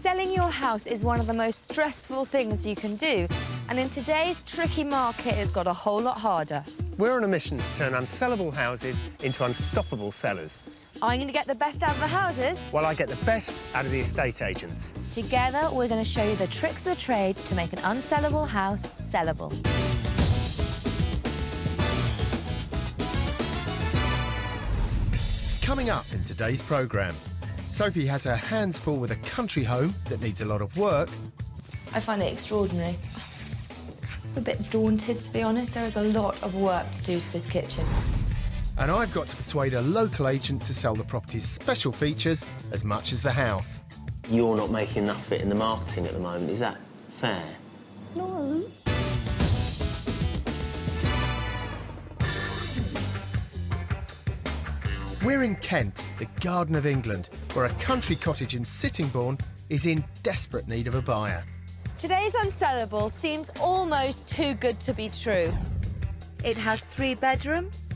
Selling your house is one of the most stressful things you can do, and in today's tricky market, it's got a whole lot harder. We're on a mission to turn unsellable houses into unstoppable sellers. I'm going to get the best out of the houses. While I get the best out of the estate agents. Together, we're going to show you the tricks of the trade to make an unsellable house sellable. Coming up in today's programme, Sophie has her hands full with a country home that needs a lot of work. I find it extraordinary. I'm a bit daunted, to be honest. There is a lot of work to do to this kitchen. And I've got to persuade a local agent to sell the property's special features as much as the house. You're not making enough of it in the marketing at the moment, is that fair? No. We're in Kent, the Garden of England, where a country cottage in Sittingbourne is in desperate need of a buyer. Today's unsellable seems almost too good to be true. It has 3 bedrooms,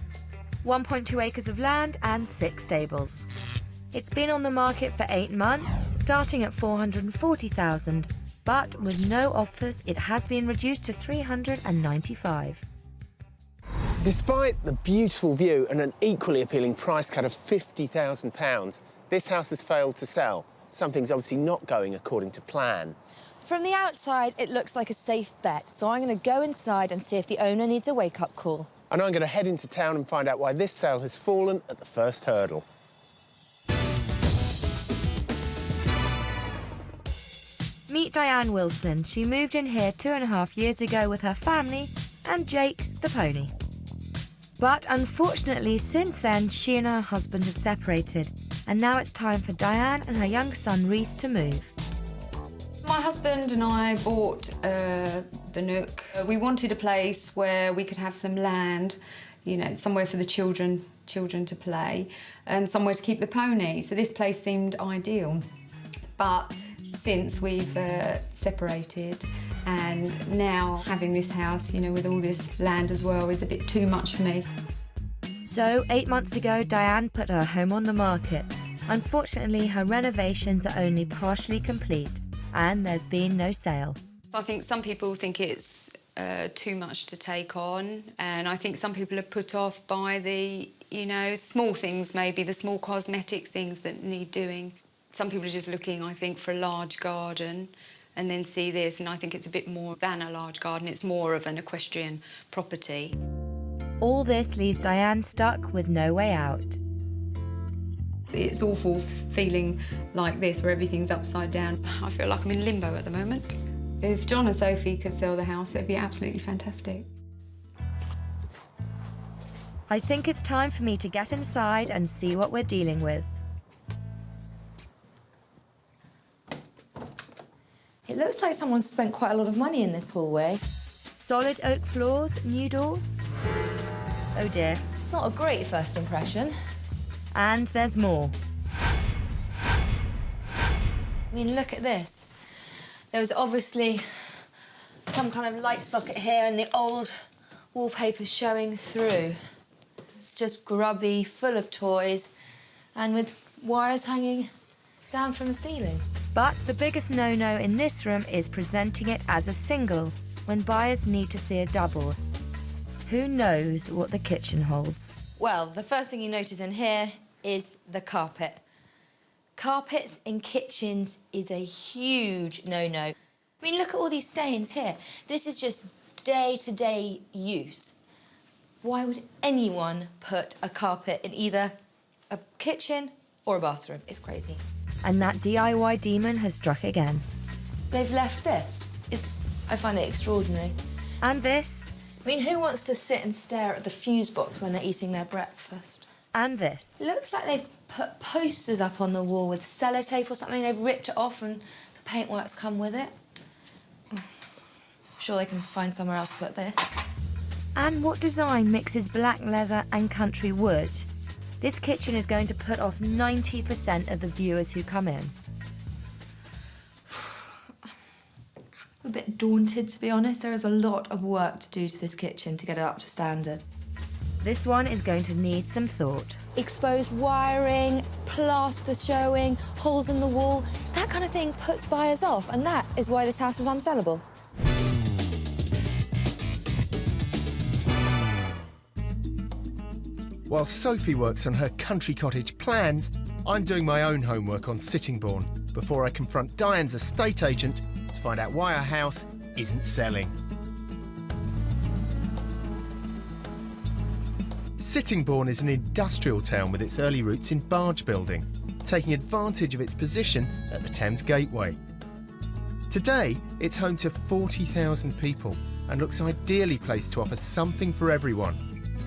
1.2 acres of land and 6 stables. It's been on the market for 8 months, starting at $440,000, but with no offers, it has been reduced to $395,000. Despite the beautiful view and an equally appealing price cut of £50,000, this house has failed to sell. Something's obviously not going according to plan. From the outside, it looks like a safe bet, so I'm going to go inside and see if the owner needs a wake-up call. And I'm going to head into town and find out why this sale has fallen at the first hurdle. Meet Diane Wilson. She moved in here 2.5 years ago with her family and Jake, the pony. But unfortunately, since then, she and her husband have separated, and now it's time for Diane and her young son, Reese, to move. My husband and I bought the Nook. We wanted a place where we could have some land, you know, somewhere for the children to play, and somewhere to keep the pony. So this place seemed ideal. But since we've separated, and now having this house, you know, with all this land as well, is a bit too much for me. So 8 months ago, Diane put her home on the market. Unfortunately, her renovations are only partially complete, and there's been no sale. I think some people think it's too much to take on, and I think some people are put off by the, you know, small things, maybe the small cosmetic things that need doing. Some people are just looking, I think, for a large garden and then see this, and I think it's a bit more than a large garden. It's more of an equestrian property. All this leaves Diane stuck with no way out. It's awful feeling like this, where everything's upside down. I feel like I'm in limbo at the moment. If John and Sophie could sell the house, it'd be absolutely fantastic. I think it's time for me to get inside and see what we're dealing with. It looks like someone's spent quite a lot of money in this hallway. Solid oak floors, new doors. Oh dear. Not a great first impression. And there's more. I mean, look at this. There was obviously some kind of light socket here and the old wallpaper showing through. It's just grubby, full of toys, and with wires hanging down from the ceiling. But the biggest no-no in this room is presenting it as a single, when buyers need to see a double. Who knows what the kitchen holds? Well, the first thing you notice in here is the carpet. Carpets in kitchens is a huge no-no. I mean, look at all these stains here. This is just day-to-day use. Why would anyone put a carpet in either a kitchen or a bathroom? It's crazy. And that DIY demon has struck again. They've left this. I find it extraordinary. And this. I mean, who wants to sit and stare at the fuse box when they're eating their breakfast? And this. It looks like they've put posters up on the wall with sellotape or something. They've ripped it off and the paintwork's come with it. I'm sure they can find somewhere else to put this. And what design mixes black leather and country wood? This kitchen is going to put off 90% of the viewers who come in. I'm a bit daunted, to be honest. There is a lot of work to do to this kitchen to get it up to standard. This one is going to need some thought. Exposed wiring, plaster showing, holes in the wall. That kind of thing puts buyers off, and that is why this house is unsellable. While Sophie works on her country cottage plans, I'm doing my own homework on Sittingbourne before I confront Diane's estate agent to find out why her house isn't selling. Sittingbourne is an industrial town with its early roots in barge building, taking advantage of its position at the Thames Gateway. Today, it's home to 40,000 people and looks ideally placed to offer something for everyone,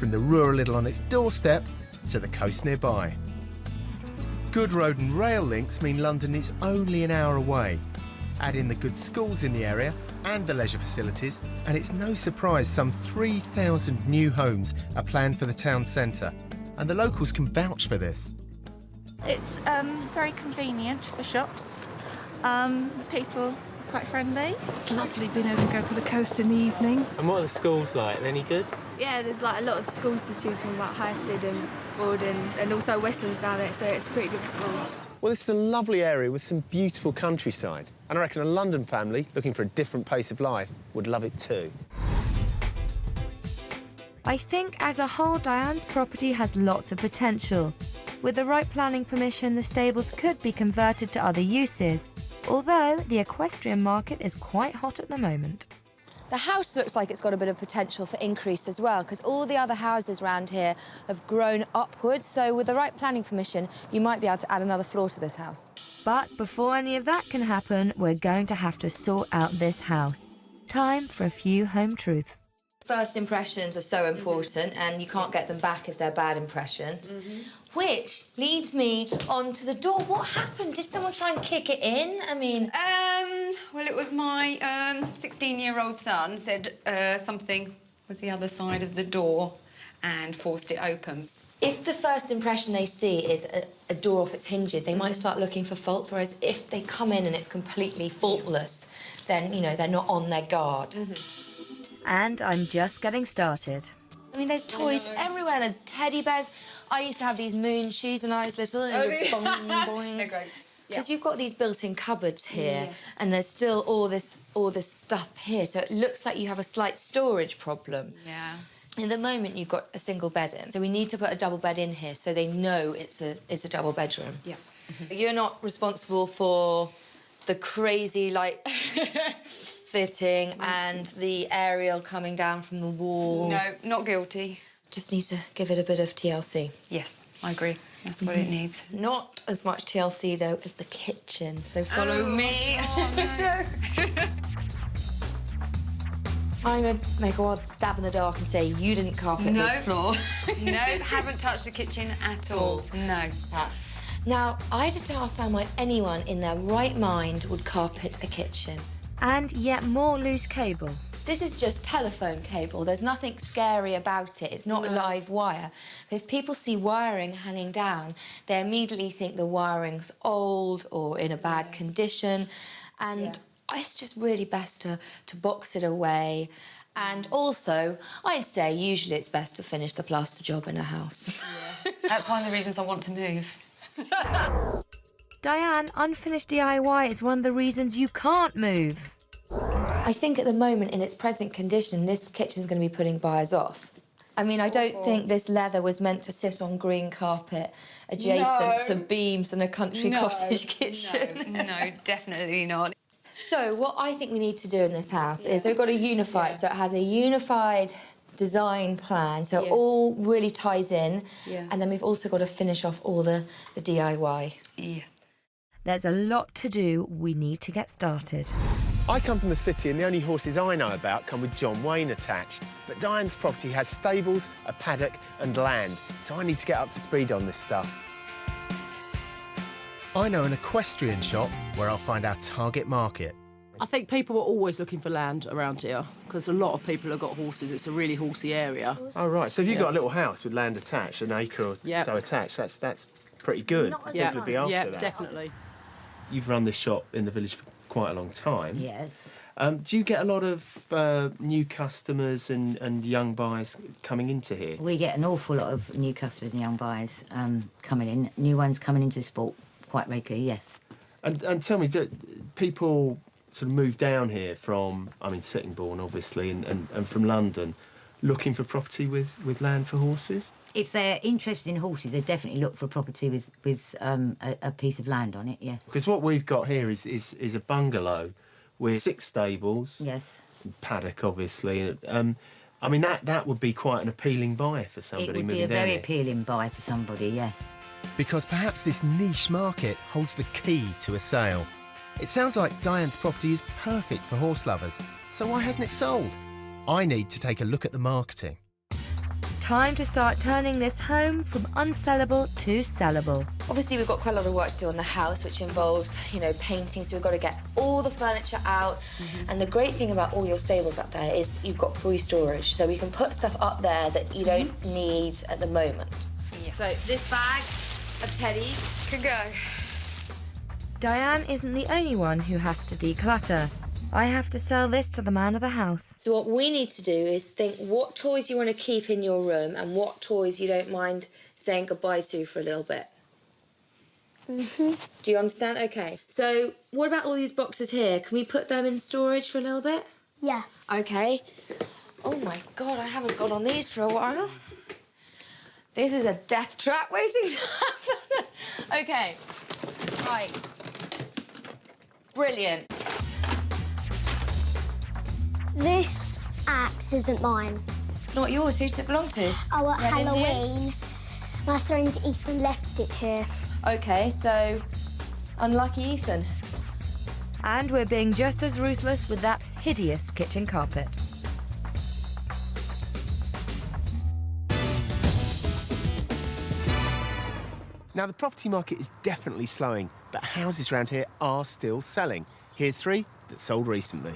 from the rural idyll on its doorstep to the coast nearby. Good road and rail links mean London is only an hour away. Add in the good schools in the area and the leisure facilities, and it's no surprise some 3,000 new homes are planned for the town centre, and the locals can vouch for this. It's very convenient for shops. The people are quite friendly. It's lovely being able to go to the coast in the evening. And what are the schools like? Are they any good? Yeah, there's like a lot of schools to choose from, like Highstead and Borden, and also Westlands down there, so it's pretty good for schools. Well, this is a lovely area with some beautiful countryside. And I reckon a London family looking for a different pace of life would love it too. I think as a whole, Diane's property has lots of potential. With the right planning permission, the stables could be converted to other uses, although the equestrian market is quite hot at the moment. The house looks like it's got a bit of potential for increase as well, because all the other houses around here have grown upwards, so with the right planning permission, you might be able to add another floor to this house. But before any of that can happen, we're going to have to sort out this house. Time for a few home truths. First impressions are so important, and you can't get them back if they're bad impressions. Which leads me on to the door. What happened? Did someone try and kick it in? I mean... Well, it was my 16-year-old son said something was the other side of the door and forced it open. If the first impression they see is a door off its hinges, they might start looking for faults, whereas if they come in and it's completely faultless, then, you know, they're not on their guard. And I'm just getting started. I mean, there's toys everywhere. There's teddy bears. I used to have these moon shoes when I was little. Boing, boing. They're great. Because you've got these built-in cupboards here, and there's still all this stuff here, so it looks like you have a slight storage problem. Yeah. In the moment, you've got a single bed in, so we need to put a double bed in here so they know it's a double bedroom. Yeah. You're not responsible for the crazy, like, fitting and the aerial coming down from the wall. No, not guilty. Just need to give it a bit of TLC. Yes, I agree. That's what it needs. Not as much TLC, though, as the kitchen, so follow me. I'm going to make a wild stab in the dark and say you didn't carpet this floor. No, haven't touched the kitchen at all. No. Now, I just don't understand why anyone in their right mind would carpet a kitchen. And yet more loose cable. This is just telephone cable. There's nothing scary about it. It's not live wire. But if people see wiring hanging down, they immediately think the wiring's old or in a bad condition. And it's just really best to box it away. And also, I'd say usually it's best to finish the plaster job in a house. That's one of the reasons I want to move. Diane, unfinished DIY is one of the reasons you can't move. I think at the moment, in its present condition, this kitchen's going to be putting buyers off. I mean, I don't think this leather was meant to sit on green carpet adjacent to beams in a country cottage kitchen. No, definitely not. So what I think we need to do in this house is we've got to unify it so it has a unified design plan, so it all really ties in. And then we've also got to finish off all the DIY. Yes. There's a lot to do. We need to get started. I come from the city and the only horses I know about come with John Wayne attached. But Diane's property has stables, a paddock and land, so I need to get up to speed on this stuff. I know an equestrian shop where I'll find our target market. I think people are always looking for land around here because a lot of people have got horses. It's a really horsey area. Oh, right. So if you've got a little house with land attached, an acre or so attached, that's pretty good. People would be after that. Definitely. You've run this shop in the village for quite a long time. Yes. Do you get a lot of new customers and young buyers coming into here? We get an awful lot of new customers and young buyers coming in. New ones coming into sport quite regularly, yes. And tell me, do people sort of move down here from, I mean, Sittingbourne, obviously, and from London, looking for property with land for horses? If they're interested in horses, they definitely look for property with a piece of land on it, yes. Because what we've got here is a bungalow with 6 stables. Yes. Paddock, obviously. I mean, that would be quite an appealing buy for somebody It would moving be a down very here. appealing buy for somebody, yes. Because perhaps this niche market holds the key to a sale. It sounds like Diane's property is perfect for horse lovers, so why hasn't it sold? I need to take a look at the marketing. Time to start turning this home from unsellable to sellable. Obviously, we've got quite a lot of work to do on the house, which involves, painting, so we've got to get all the furniture out. And the great thing about all your stables up there is you've got free storage, so we can put stuff up there that you don't need at the moment. Yeah. So this bag of teddies can go. Diane isn't the only one who has to declutter. I have to sell this to the man of the house. So what we need to do is think what toys you want to keep in your room and what toys you don't mind saying goodbye to for a little bit. Do you understand? Okay. So what about all these boxes here? Can we put them in storage for a little bit? Yeah. Okay. Oh my God, I haven't got on these for a while. This is a death trap waiting to happen. Okay. Right. Brilliant. This axe isn't mine. It's not yours. Who does it belong to? Oh, at Red Indian? Halloween, my friend Ethan left it here. OK, so unlucky Ethan. And we're being just as ruthless with that hideous kitchen carpet. Now, the property market is definitely slowing, but houses around here are still selling. Here's 3 that sold recently.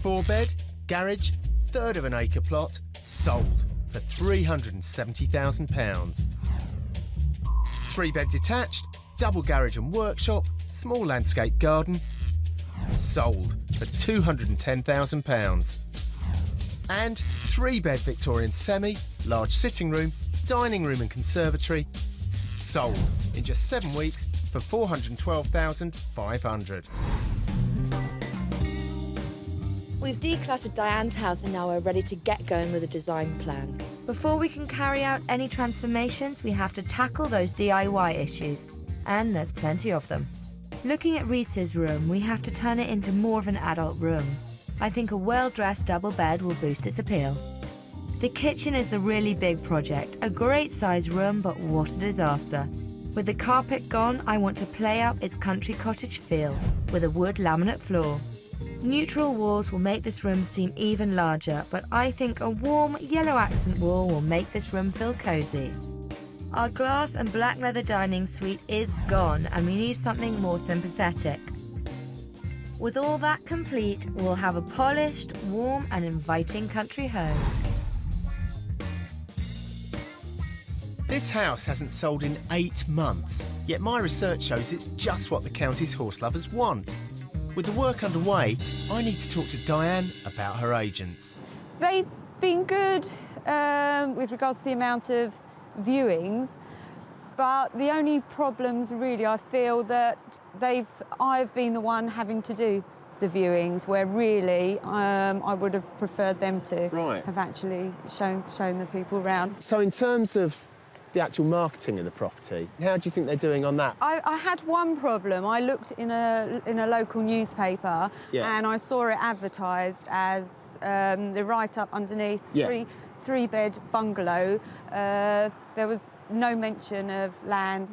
4-bed, garage, third of an acre plot, sold for £370,000. 3-bed detached, double garage and workshop, small landscape garden, sold for £210,000. And 3-bed Victorian semi, large sitting room, dining room and conservatory, sold in just 7 weeks for £412,500. We've decluttered Diane's house and now we're ready to get going with a design plan. Before we can carry out any transformations, we have to tackle those DIY issues. And there's plenty of them. Looking at Reese's room, we have to turn it into more of an adult room. I think a well-dressed double bed will boost its appeal. The kitchen is the really big project. A great sized room, but what a disaster. With the carpet gone, I want to play up its country cottage feel with a wood laminate floor. Neutral walls will make this room seem even larger, but I think a warm yellow accent wall will make this room feel cosy. Our glass and black leather dining suite is gone and we need something more sympathetic. With all that complete, we'll have a polished, warm and inviting country home. This house hasn't sold in 8 months, yet my research shows it's just what the county's horse lovers want. With the work underway, I need to talk to Diane about her agents. They've been good with regards to the amount of viewings, but the only problems really, I feel that I've been the one having to do the viewings, where really I would have preferred them to have actually shown the people around. So in terms of the actual marketing of the property, how do you think they're doing on that? I had one problem. I looked in a local newspaper and I saw it advertised as the write-up underneath, three-bed bungalow. There was no mention of land.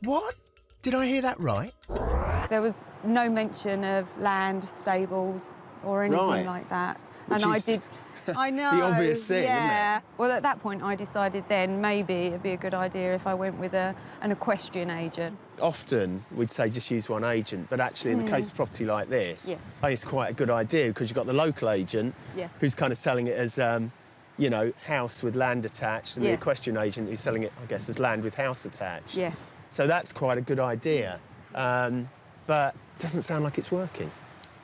What? Did I hear that right? There was no mention of land, stables or anything like that. I know. The obvious thing, isn't it? Well, at that point, I decided then maybe it'd be a good idea if I went with an equestrian agent. Often, we'd say just use one agent, but actually, in the case of property like this, I think it's quite a good idea because you've got the local agent who's kind of selling it as, house with land attached, and the equestrian agent who's selling it, I guess, as land with house attached. Yes. So that's quite a good idea, but it doesn't sound like it's working.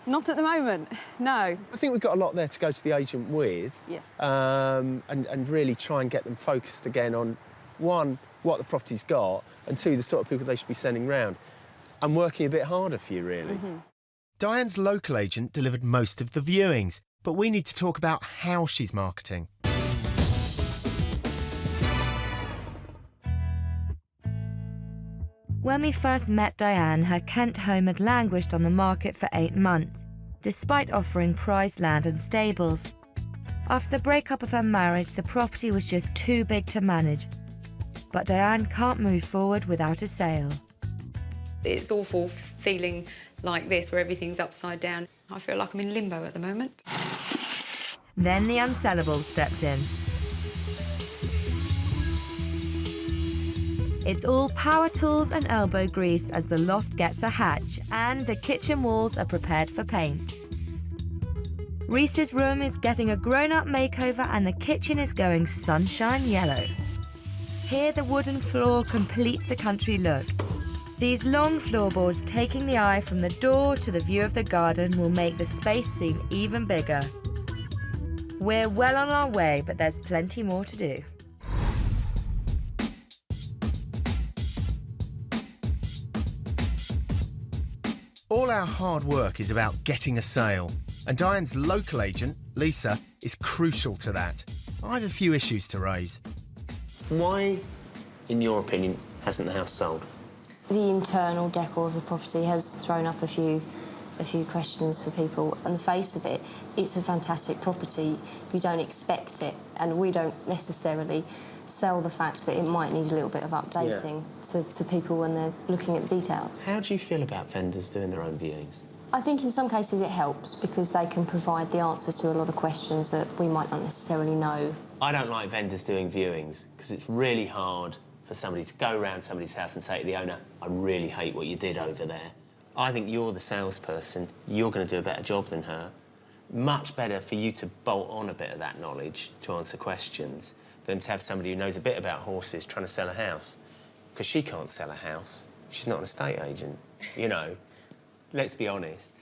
Not at the moment, no. I think we've got a lot there to go to the agent with. Yes. And really try and get them focused again on, 1, what the property's got, and 2, the sort of people they should be sending round. and working a bit harder for you, really. Diane's local agent delivered most of the viewings, but we need to talk about how she's marketing. When we first met Diane, her Kent home had languished on the market for 8 months, despite offering prized land and stables. After the breakup of her marriage, the property was just too big to manage. But Diane can't move forward without a sale. It's awful feeling like this, where everything's upside down. I feel like I'm in limbo at the moment. Then the Unsellables stepped in. It's all power tools and elbow grease as the loft gets a hatch and the kitchen walls are prepared for paint. Reese's room is getting a grown-up makeover and the kitchen is going sunshine yellow. Here the wooden floor completes the country look. These long floorboards taking the eye from the door to the view of the garden will make the space seem even bigger. We're well on our way, but there's plenty more to do. All our hard work is about getting a sale, and Diane's local agent, Lisa, is crucial to that. I have a few issues to raise. Why, in your opinion, hasn't the house sold? The internal decor of the property has thrown up a few questions for people. On the face of it, it's a fantastic property. You don't expect it, and we don't necessarily sell the fact that it might need a little bit of updating to people when they're looking at details. How do you feel about vendors doing their own viewings? I think in some cases it helps because they can provide the answers to a lot of questions that we might not necessarily know. I don't like vendors doing viewings because it's really hard for somebody to go around somebody's house and say to the owner, I really hate what you did over there. I think you're the salesperson, you're going to do a better job than her. Much better for you to bolt on a bit of that knowledge to answer questions than to have somebody who knows a bit about horses trying to sell a house. Because she can't sell a house. She's not an estate agent, you know. Let's be honest.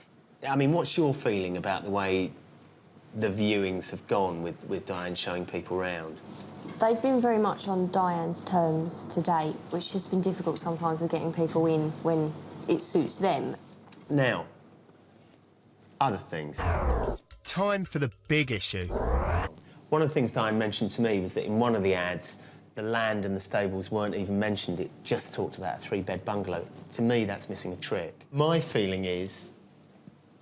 I mean, what's your feeling about the way the viewings have gone with Diane showing people around? They've been very much on Diane's terms to date, which has been difficult sometimes with getting people in when it suits them. Now, other things. Time for the big issue. One of the things Diane mentioned to me was that in one of the ads, the land and the stables weren't even mentioned. It just talked about a 3-bed bungalow. To me, that's missing a trick. My feeling is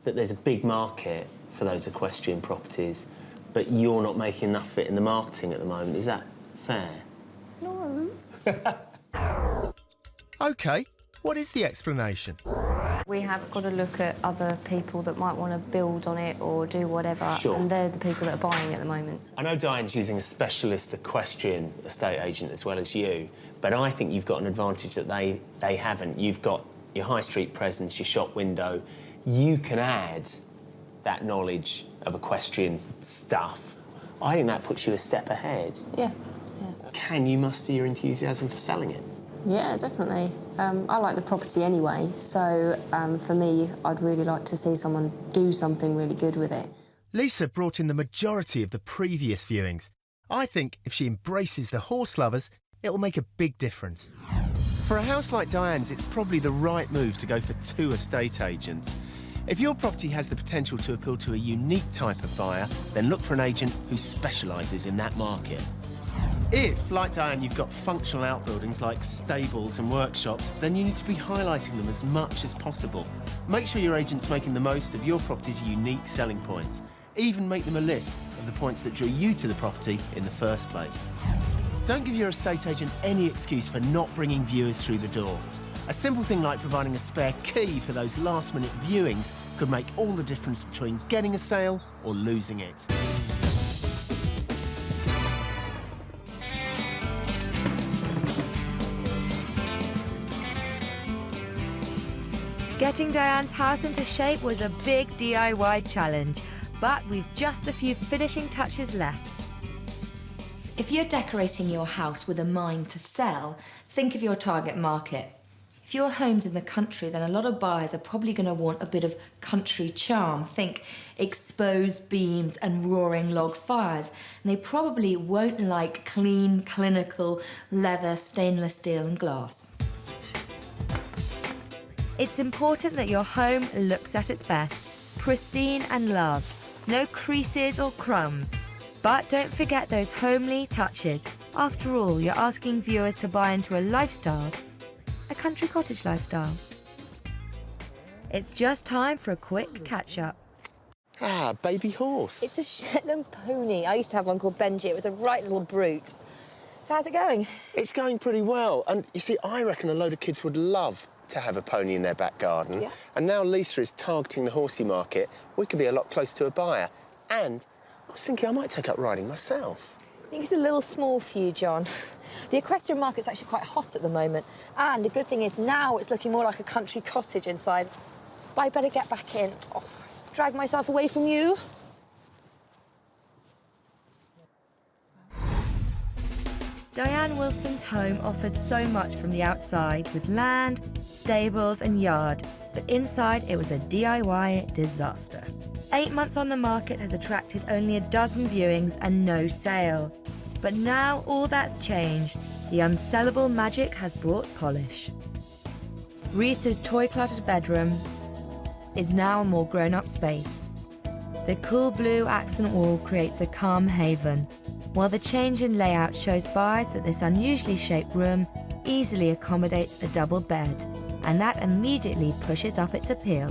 that there's a big market for those equestrian properties, but you're not making enough of it in the marketing at the moment. Is that fair? No. OK, what is the explanation? We have got to look at other people that might want to build on it or do whatever, Sure. and they're the people that are buying at the moment. I know Diane's using a specialist equestrian estate agent as well as you, but I think you've got an advantage that they haven't. You've got your high street presence, your shop window. You can add that knowledge of equestrian stuff. I think that puts you a step ahead. Yeah. Can you muster your enthusiasm for selling it? Yeah, definitely. I like the property anyway, so for me, I'd really like to see someone do something really good with it. Lisa brought in the majority of the previous viewings. I think if she embraces the horse lovers, it'll make a big difference. For a house like Diane's, it's probably the right move to go for 2 estate agents. If your property has the potential to appeal to a unique type of buyer, then look for an agent who specialises in that market. If, like Diane, you've got functional outbuildings like stables and workshops, then you need to be highlighting them as much as possible. Make sure your agent's making the most of your property's unique selling points. Even make them a list of the points that drew you to the property in the first place. Don't give your estate agent any excuse for not bringing viewers through the door. A simple thing like providing a spare key for those last-minute viewings could make all the difference between getting a sale or losing it. Getting Diane's house into shape was a big DIY challenge, but we've just a few finishing touches left. If you're decorating your house with a mind to sell, think of your target market. If your home's in the country, then a lot of buyers are probably going to want a bit of country charm. Think exposed beams and roaring log fires. And they probably won't like clean, clinical leather, stainless steel and glass. It's important that your home looks at its best, pristine and loved. No creases or crumbs. But don't forget those homely touches. After all, you're asking viewers to buy into a lifestyle, a country cottage lifestyle. It's just time for a quick catch-up. Ah, baby horse. It's a Shetland pony. I used to have one called Benji. It was a right little brute. So how's it going? It's going pretty well. And you see, I reckon a load of kids would love to have a pony in their back garden. Yeah. And now Lisa is targeting the horsey market. We could be a lot closer to a buyer. And I was thinking I might take up riding myself. I think it's a little small for you, John. The equestrian market's actually quite hot at the moment. And the good thing is now it's looking more like a country cottage inside. But I better get back in. Oh, drag myself away from you. Diane Wilson's home offered so much from the outside, with land, stables and yard. But inside, it was a DIY disaster. 8 months on the market has attracted only a dozen viewings and no sale. But now all that's changed. The unsellable magic has brought polish. Reese's toy-cluttered bedroom is now a more grown-up space. The cool blue accent wall creates a calm haven, while the change in layout shows buyers that this unusually shaped room easily accommodates a double bed, and that immediately pushes up its appeal.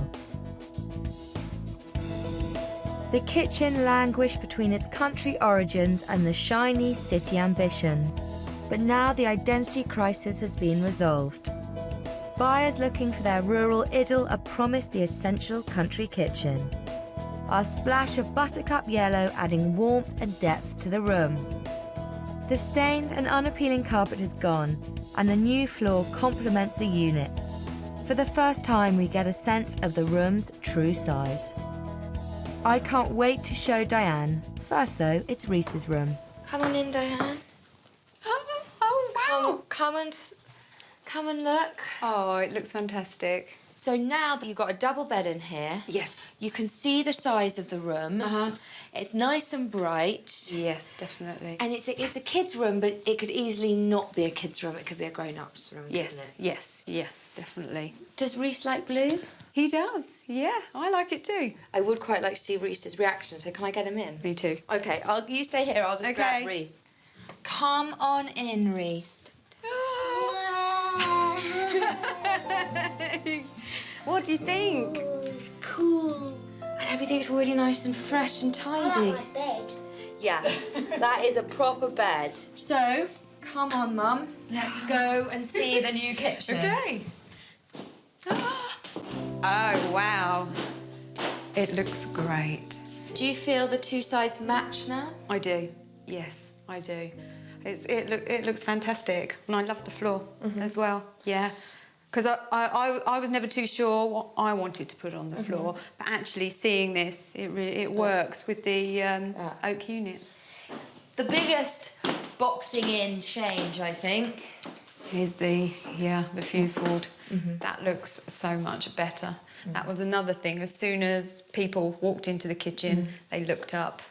The kitchen languished between its country origins and the shiny city ambitions, but now the identity crisis has been resolved. Buyers looking for their rural idyll are promised the essential country kitchen. Our splash of buttercup yellow adding warmth and depth to the room. The stained and unappealing carpet has gone, and the new floor complements the units. For the first time, we get a sense of the room's true size. I can't wait to show Diane. First, though, it's Reese's room. Come on in, Diane. Oh, wow. Come and look. Oh, it looks fantastic. So now that you've got a double bed in here, Yes. you can see the size of the room. It's nice and bright. Yes, definitely. And it's a kid's room, but it could easily not be a kid's room. It could be a grown-up's room, Yes, couldn't it? yes, definitely. Does Reese like blue? He does, yeah. I like it too. I would quite like to see Reese's reaction, so can I get him in? Me too. OK, you stay here. I'll just grab Reese. Come on in, Reese. What do you think? Oh, it's cool. And everything's really nice and fresh and tidy. I like my bed. Yeah, that is a proper bed. So, come on, Mum. Let's go and see the new kitchen. Okay. Oh, wow. It looks great. Do you feel the two sides match now? I do. Yes, I do. It looks fantastic, and I love the floor as well. Yeah, because I was never too sure what I wanted to put on the floor, but actually seeing this, it works with the oak units. The biggest boxing in change, I think. Here's the fuse board. That looks so much better. That was another thing. As soon as people walked into the kitchen, they looked up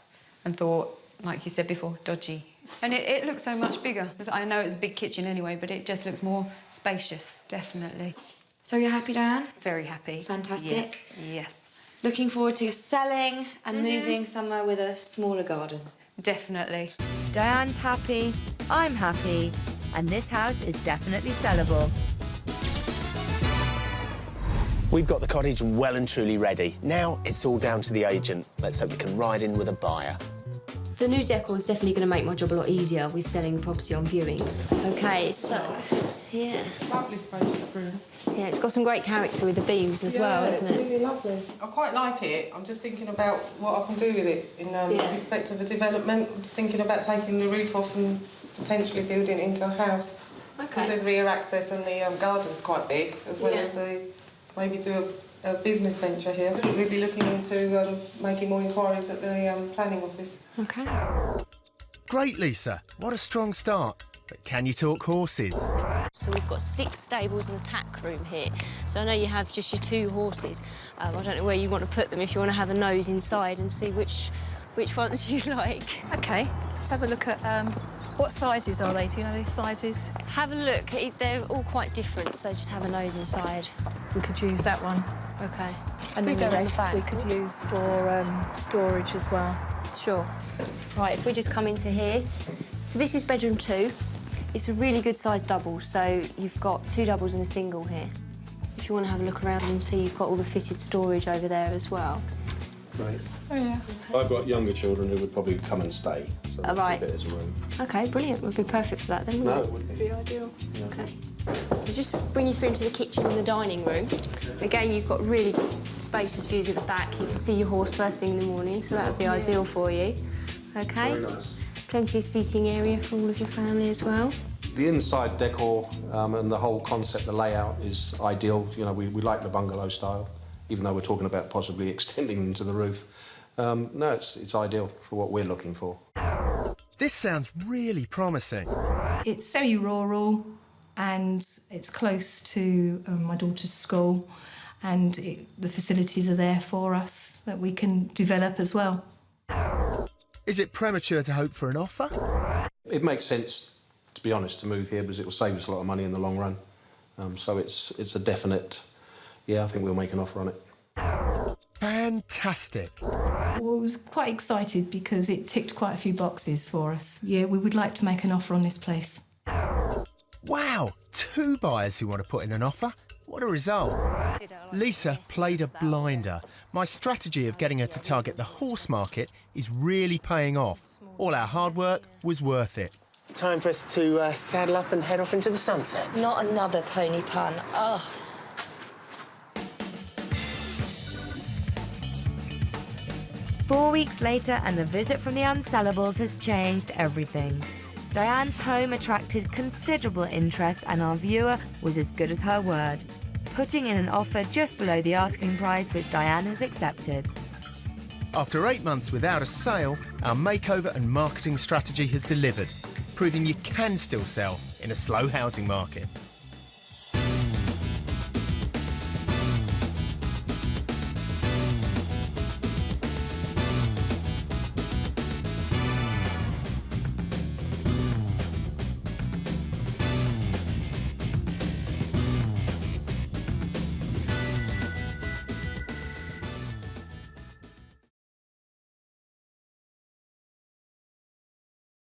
and thought, like you said before, dodgy. And it looks so much bigger. I know it's a big kitchen anyway, but it just looks more spacious, definitely. So you're happy, Diane? Very happy. Fantastic. Yes. Looking forward to selling and moving somewhere with a smaller garden. Definitely. Diane's happy, I'm happy, and this house is definitely sellable. We've got the cottage well and truly ready. Now it's all down to the agent. Let's hope we can ride in with a buyer. The new decor is definitely going to make my job a lot easier with selling the property on viewings. OK, so, yeah. Lovely spacious room. Yeah, it's got some great character with the beams as well, isn't it? It's really lovely. I quite like it. I'm just thinking about what I can do with it in respect of a development. I'm just thinking about taking the roof off and potentially building it into a house. Because there's rear access and the garden's quite big, as well as maybe do a business venture here. We'll be looking into making more inquiries at the planning office. OK. Great, Lisa. What a strong start. But can you talk horses? So we've got 6 stables and a tack room here. So I know you have just your 2 horses. I don't know where you want to put them, if you want to have a nose inside and see which ones you like. OK, let's have a look at What sizes are they? Do you know these sizes? Have a look. They're all quite different, so just have a nose inside. We could use that one. Okay. And then the rest we could use for storage as well. Sure. Right, if we just come into here. So this is bedroom 2. It's a really good size double, so you've got 2 doubles and a single here. If you want to have a look around and see, you've got all the fitted storage over there as well. Great. Oh, yeah. I've got younger children who would probably come and stay, so Oh, right. keep it as a room. OK, brilliant. Would be perfect for that then, wouldn't No, it would be. Ideal. Yeah. OK. So just bring you through into the kitchen and the dining room. Again, you've got really spacious views at the back. You can see your horse first thing in the morning, so that would be ideal for you. OK? Very nice. Plenty of seating area for all of your family as well. The inside decor and the whole concept, the layout is ideal. You know, we like the bungalow style, even though we're talking about possibly extending them to the roof. No, it's ideal for what we're looking for. This sounds really promising. It's semi-rural and it's close to my daughter's school, and the facilities are there for us that we can develop as well. Is it premature to hope for an offer? It makes sense, to be honest, to move here because it will save us a lot of money in the long run. So it's a definite, yeah, I think we'll make an offer on it. Fantastic. Well, I was quite excited because it ticked quite a few boxes for us. Yeah, we would like to make an offer on this place. Wow, 2 buyers who want to put in an offer. What a result. Lisa played a blinder. My strategy of getting her to target the horse market is really paying off. All our hard work was worth it. Time for us to saddle up and head off into the sunset. Not another pony pun. Ugh. Four weeks later, and the visit from the Unsellables has changed everything. Diane's home attracted considerable interest, and our viewer was as good as her word, putting in an offer just below the asking price, which Diane has accepted. After 8 months without a sale, our makeover and marketing strategy has delivered, proving you can still sell in a slow housing market.